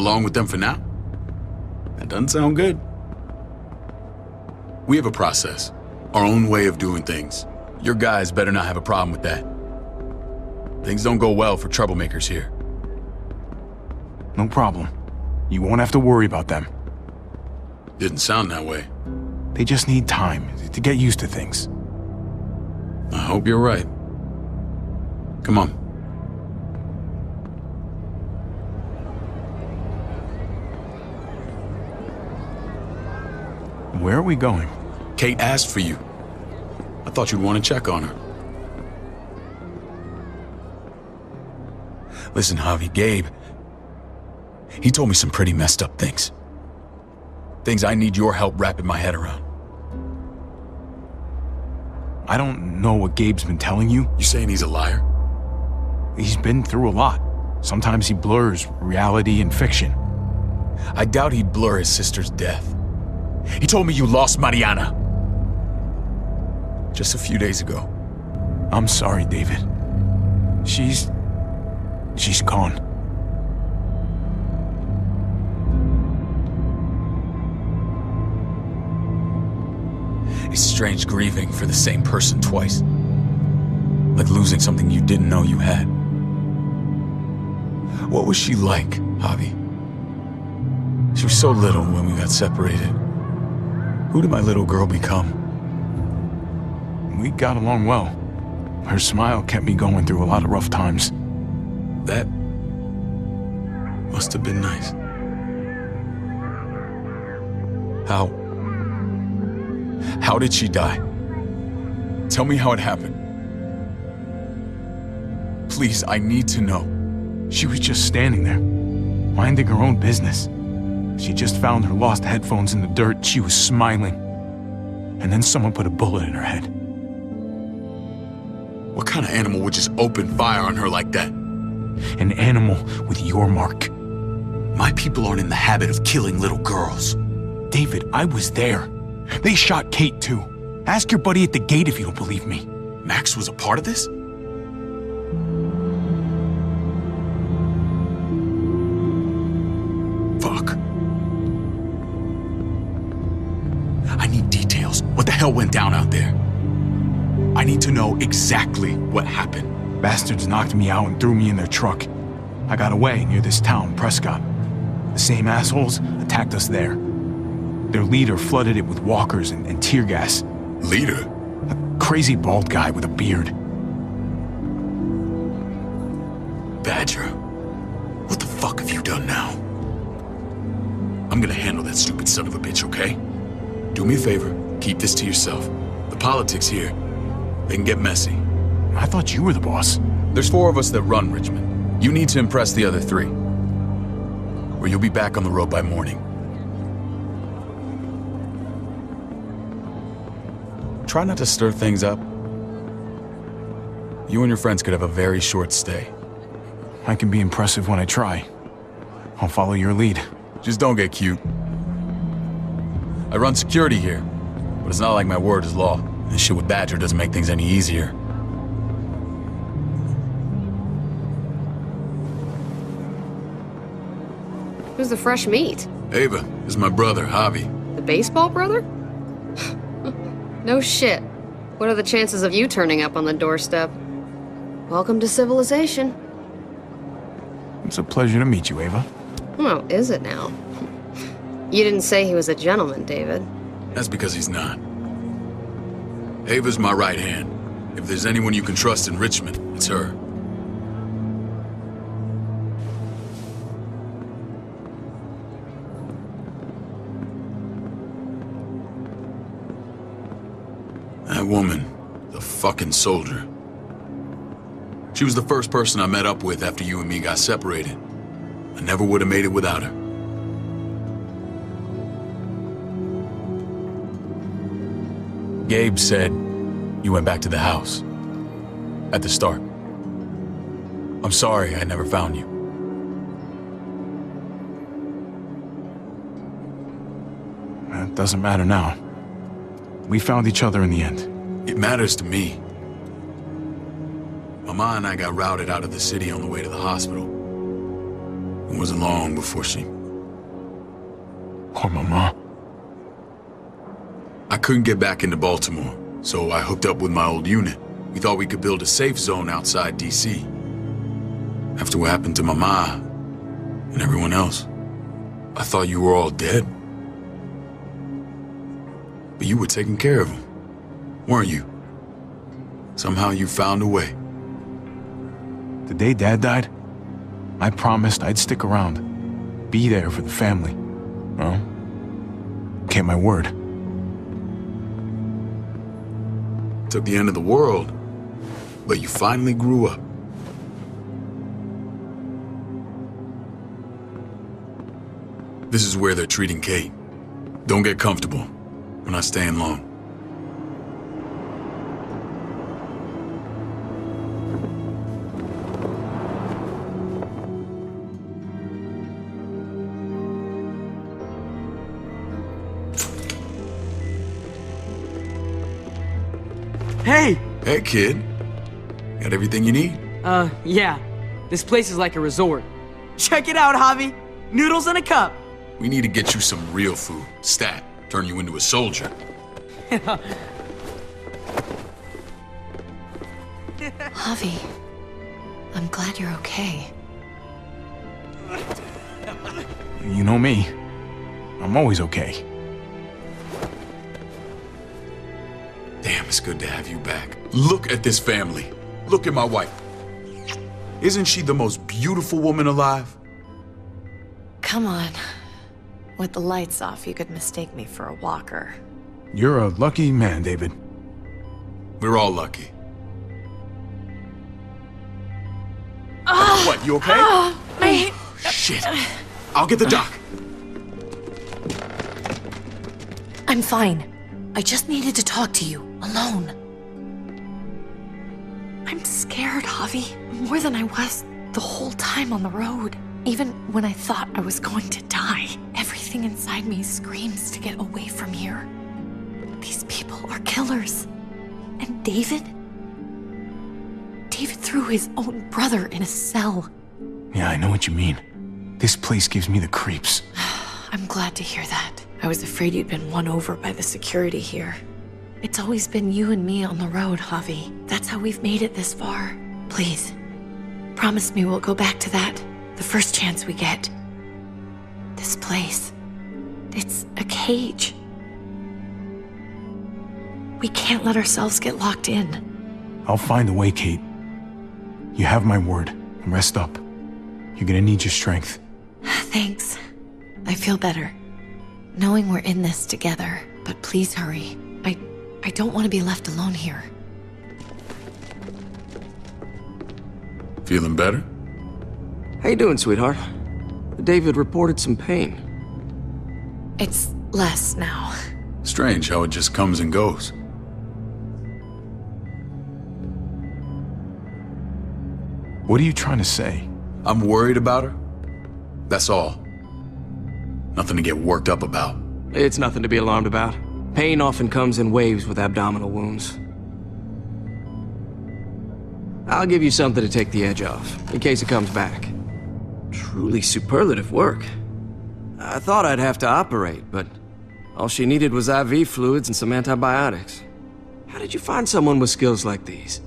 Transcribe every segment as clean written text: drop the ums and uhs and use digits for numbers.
along with them for now? That doesn't sound good. We have a process, our own way of doing things. Your guys better not have a problem with that. Things don't go well for troublemakers here. No problem. You won't have to worry about them. Didn't sound that way. They just need time to get used to things. I hope you're right. Come on. Where are we going? Kate asked for you. I thought you'd want to check on her. Listen, Javi, Gabe, he told me some pretty messed up things. Things I need your help wrapping my head around. I don't know what Gabe's been telling you. You saying he's a liar? He's been through a lot. Sometimes he blurs reality and fiction. I doubt he'd blur his sister's death. He told me you lost Mariana. Just a few days ago. I'm sorry, David. She's gone. It's strange grieving for the same person twice. Like losing something you didn't know you had. What was she like, Javi? She was so little when we got separated. Who did my little girl become? We got along well. Her smile kept me going through a lot of rough times. That must have been nice. How did she die? Tell me how it happened. Please, I need to know. She was just standing there, minding her own business. She just found her lost headphones in the dirt. She was smiling. And then someone put a bullet in her head. What kind of animal would just open fire on her like that? An animal with your mark. My people aren't in the habit of killing little girls. David, I was there. They shot Kate too. Ask your buddy at the gate if you don't believe me. Max was a part of this? Fuck. I need details. What the hell went down out there? I need to know exactly what happened. Bastards knocked me out and threw me in their truck. I got away near this town, Prescott. The same assholes attacked us there. Their leader flooded it with walkers and tear gas. Leader? A crazy bald guy with a beard. Badger, what the fuck have you done now? I'm gonna handle that stupid son of a bitch, okay? Do me a favor, keep this to yourself. The politics here, they can get messy. I thought you were the boss. There's 4 of us that run Richmond. You need to impress the other 3. Or you'll be back on the road by morning. Try not to stir things up. You and your friends could have a very short stay. I can be impressive when I try. I'll follow your lead. Just don't get cute. I run security here, but it's not like my word is law. This shit with Badger doesn't make things any easier. Who's the fresh meat? Ava, this is my brother, Javi. The baseball brother? No shit. What are the chances of you turning up on the doorstep? Welcome to civilization. It's a pleasure to meet you, Ava. Oh, is it now? You didn't say he was a gentleman, David. That's because he's not. Ava's my right hand. If there's anyone you can trust in Richmond, it's her. That woman, the fucking soldier. She was the first person I met up with after you and me got separated. I never would have made it without her. Gabe said you went back to the house. At the start. I'm sorry I never found you. That doesn't matter now. We found each other in the end. It matters to me. Mama and I got routed out of the city on the way to the hospital. It wasn't long before she Poor Mama. I couldn't get back into Baltimore, so I hooked up with my old unit. We thought we could build a safe zone outside D.C. After what happened to Mama and everyone else, I thought you were all dead. But you were taking care of them, weren't you? Somehow you found a way. The day Dad died, I promised I'd stick around, be there for the family. Well, kept my word. Took the end of the world, but you finally grew up. This is where they're treating Kate. Don't get comfortable. We're not staying long. Hey! Hey, kid. Got everything you need? Yeah. This place is like a resort. Check it out, Javi. Noodles in a cup. We need to get you some real food. Stat. Turn you into a soldier. Javi, I'm glad you're okay. You know me. I'm always okay. Damn, it's good to have you back. Look at this family. Look at my wife. Isn't she the most beautiful woman alive? Come on. With the lights off, you could mistake me for a walker. You're a lucky man, David. We're all lucky. What, you okay? Shit. I'll get the doc. I'm fine. I just needed to talk to you, alone. I'm scared, Javi. More than I was the whole time on the road. Even when I thought I was going to die, everything inside me screams to get away from here. These people are killers. And David? David threw his own brother in a cell. Yeah, I know what you mean. This place gives me the creeps. I'm glad to hear that. I was afraid you'd been won over by the security here. It's always been you and me on the road, Javi. That's how we've made it this far. Please, promise me we'll go back to that the first chance we get. This place, it's a cage. We can't let ourselves get locked in. I'll find a way, Kate. You have my word. And rest up. You're gonna need your strength. Thanks. I feel better. Knowing we're in this together, but please hurry. I don't want to be left alone here. Feeling better? How you doing, sweetheart? David reported some pain. It's less now. Strange how it just comes and goes. What are you trying to say? I'm worried about her. That's all. Nothing to get worked up about. It's nothing to be alarmed about. Pain often comes in waves with abdominal wounds. I'll give you something to take the edge off, in case it comes back. Truly superlative work. I thought I'd have to operate, but all she needed was IV fluids and some antibiotics. How did you find someone with skills like these?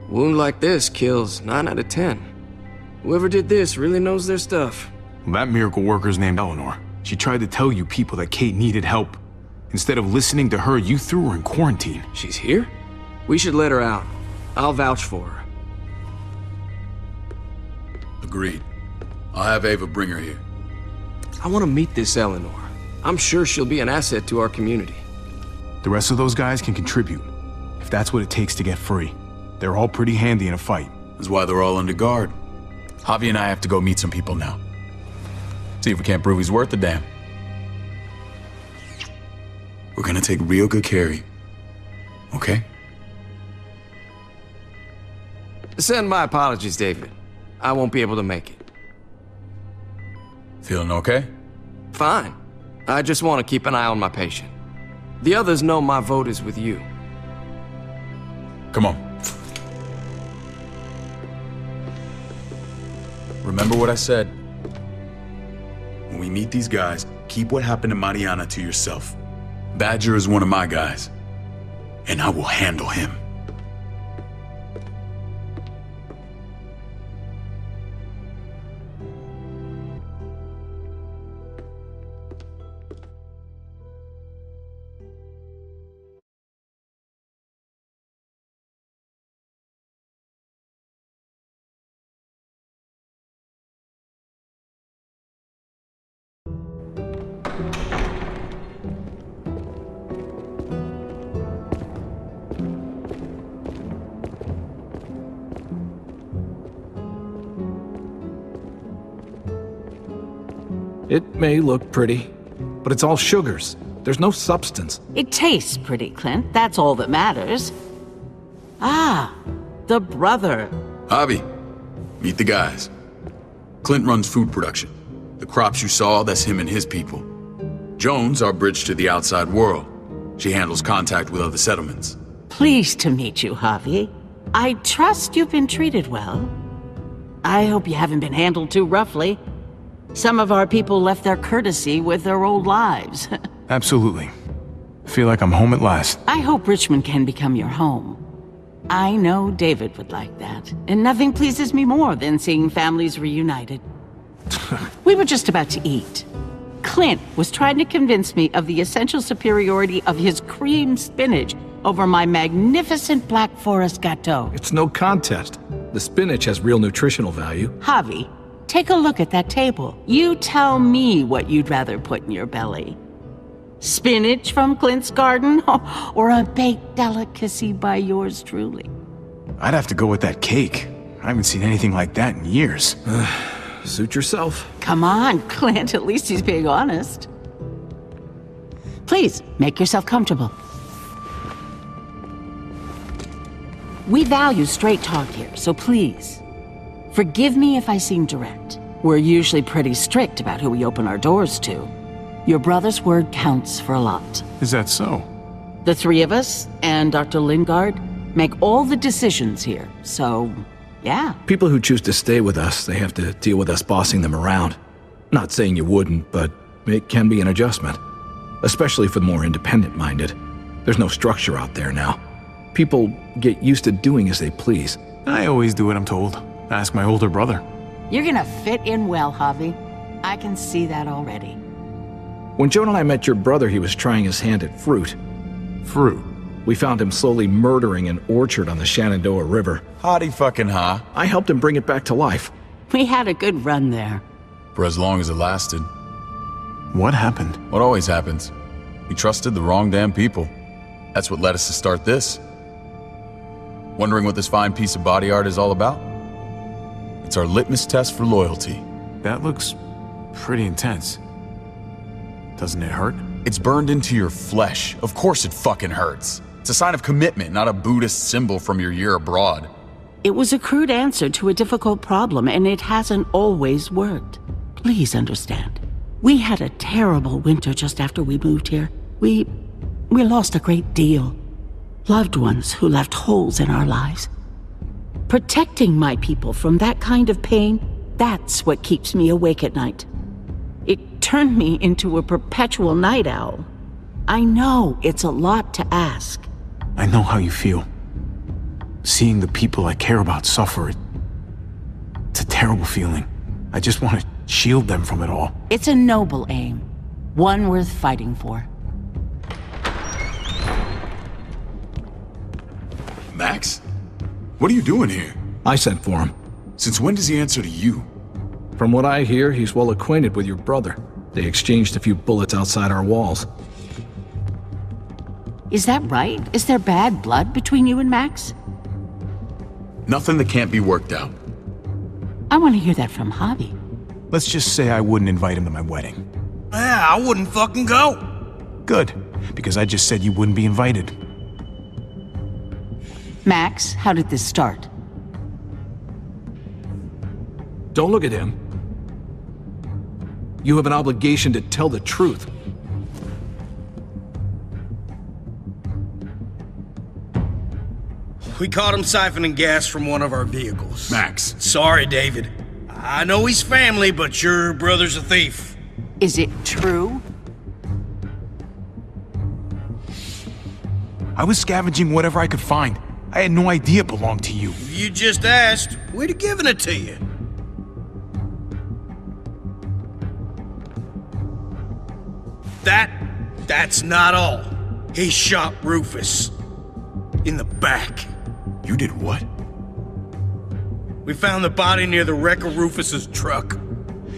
A wound like this kills 9 out of 10. Whoever did this really knows their stuff. Well, that miracle worker's named Eleanor. She tried to tell you people that Kate needed help. Instead of listening to her, you threw her in quarantine. She's here? We should let her out. I'll vouch for her. Agreed. I'll have Ava bring her here. I want to meet this Eleanor. I'm sure she'll be an asset to our community. The rest of those guys can contribute, if that's what it takes to get free. They're all pretty handy in a fight. That's why they're all under guard. Javi and I have to go meet some people now. See if we can't prove he's worth the damn. We're gonna take real good care of you. Okay? Send my apologies, David. I won't be able to make it. Feeling okay? Fine. I just want to keep an eye on my patient. The others know my vote is with you. Come on. Remember what I said. When we meet these guys, keep what happened to Mariana to yourself. Badger is one of my guys, and I will handle him. It may look pretty, but it's all sugars. There's no substance. It tastes pretty, Clint. That's all that matters. Ah, the brother. Javi, meet the guys. Clint runs food production. The crops you saw, that's him and his people. Jones, our bridge to the outside world. She handles contact with other settlements. Pleased to meet you, Javi. I trust you've been treated well. I hope you haven't been handled too roughly. Some of our people left their courtesy with their old lives. Absolutely. Feel like I'm home at last. I hope Richmond can become your home. I know David would like that, and nothing pleases me more than seeing families reunited. We were just about to eat. Clint was trying to convince me of the essential superiority of his cream spinach over my magnificent Black Forest gâteau. It's no contest. The spinach has real nutritional value. Javi, take a look at that table. You tell me what you'd rather put in your belly. Spinach from Clint's garden, or a baked delicacy by yours truly? I'd have to go with that cake. I haven't seen anything like that in years. Suit yourself. Come on, Clint, at least he's being honest. Please, make yourself comfortable. We value straight talk here, so please, forgive me if I seem direct. We're usually pretty strict about who we open our doors to. Your brother's word counts for a lot. Is that so? The three of us and Dr. Lingard make all the decisions here, so yeah. People who choose to stay with us, they have to deal with us bossing them around. Not saying you wouldn't, but it can be an adjustment. Especially for the more independent-minded. There's no structure out there now. People get used to doing as they please. I always do what I'm told. Ask my older brother. You're gonna fit in well, Javi. I can see that already. When Joan and I met your brother, he was trying his hand at fruit. Fruit. We found him slowly murdering an orchard on the Shenandoah River. Howdy fucking ha. I helped him bring it back to life. We had a good run there. For as long as it lasted. What happened? What always happens. We trusted the wrong damn people. That's what led us to start this. Wondering what this fine piece of body art is all about? It's our litmus test for loyalty. That looks pretty intense. Doesn't it hurt? It's burned into your flesh. Of course it fucking hurts. It's a sign of commitment, not a Buddhist symbol from your year abroad. It was a crude answer to a difficult problem, and it hasn't always worked. Please understand. We had a terrible winter just after we moved here. We lost a great deal. Loved ones who left holes in our lives. Protecting my people from that kind of pain, that's what keeps me awake at night. It turned me into a perpetual night owl. I know it's a lot to ask. I know how you feel. Seeing the people I care about suffer, it's a terrible feeling. I just want to shield them from it all. It's a noble aim. One worth fighting for. Max? What are you doing here? I sent for him. Since when does he answer to you? From what I hear, he's well acquainted with your brother. They exchanged a few bullets outside our walls. Is that right? Is there bad blood between you and Max? Nothing that can't be worked out. I want to hear that from Javi. Let's just say I wouldn't invite him to my wedding. Yeah, I wouldn't fucking go. Good, because I just said you wouldn't be invited. Max, how did this start? Don't look at him. You have an obligation to tell the truth. We caught him siphoning gas from one of our vehicles. Max. Sorry, David. I know he's family, but your brother's a thief. Is it true? I was scavenging whatever I could find. I had no idea it belonged to you. If you just asked, we'd have given it to you. That's not all. He shot Rufus. In the back. You did what? We found the body near the wreck of Rufus's truck.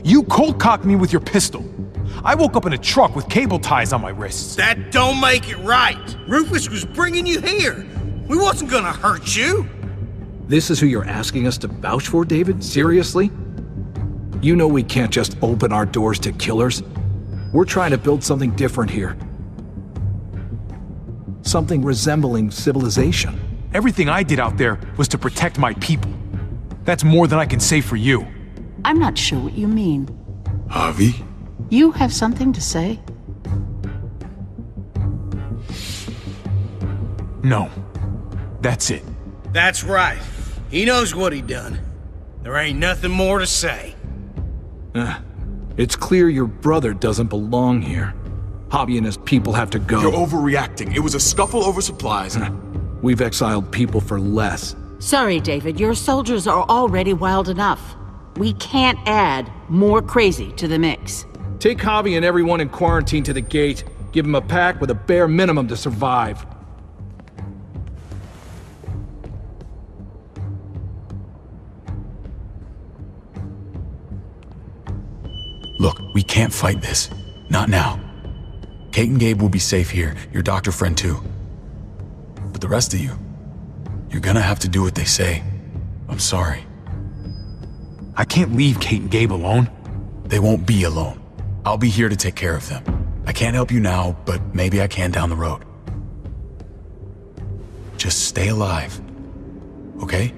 You cold-cocked me with your pistol. I woke up in a truck with cable ties on my wrists. That don't make it right. Rufus was bringing you here. We wasn't gonna hurt you. This is who you're asking us to vouch for, David? Seriously? You know we can't just open our doors to killers. We're trying to build something different here. Something resembling civilization. Everything I did out there was to protect my people. That's more than I can say for you. I'm not sure what you mean. Javi? You have something to say? No. That's it. That's right. He knows what he done. There ain't nothing more to say. It's clear your brother doesn't belong here. Javi and his people have to go. You're overreacting. It was a scuffle over supplies. We've exiled people for less. Sorry, David, your soldiers are already wild enough. We can't add more crazy to the mix. Take Javi and everyone in quarantine to the gate. Give them a pack with a bare minimum to survive. Look, we can't fight this. Not now. Kate and Gabe will be safe here, your doctor friend too. But the rest of you, you're gonna have to do what they say. I'm sorry. I can't leave Kate and Gabe alone. They won't be alone. I'll be here to take care of them. I can't help you now, but maybe I can down the road. Just stay alive, okay?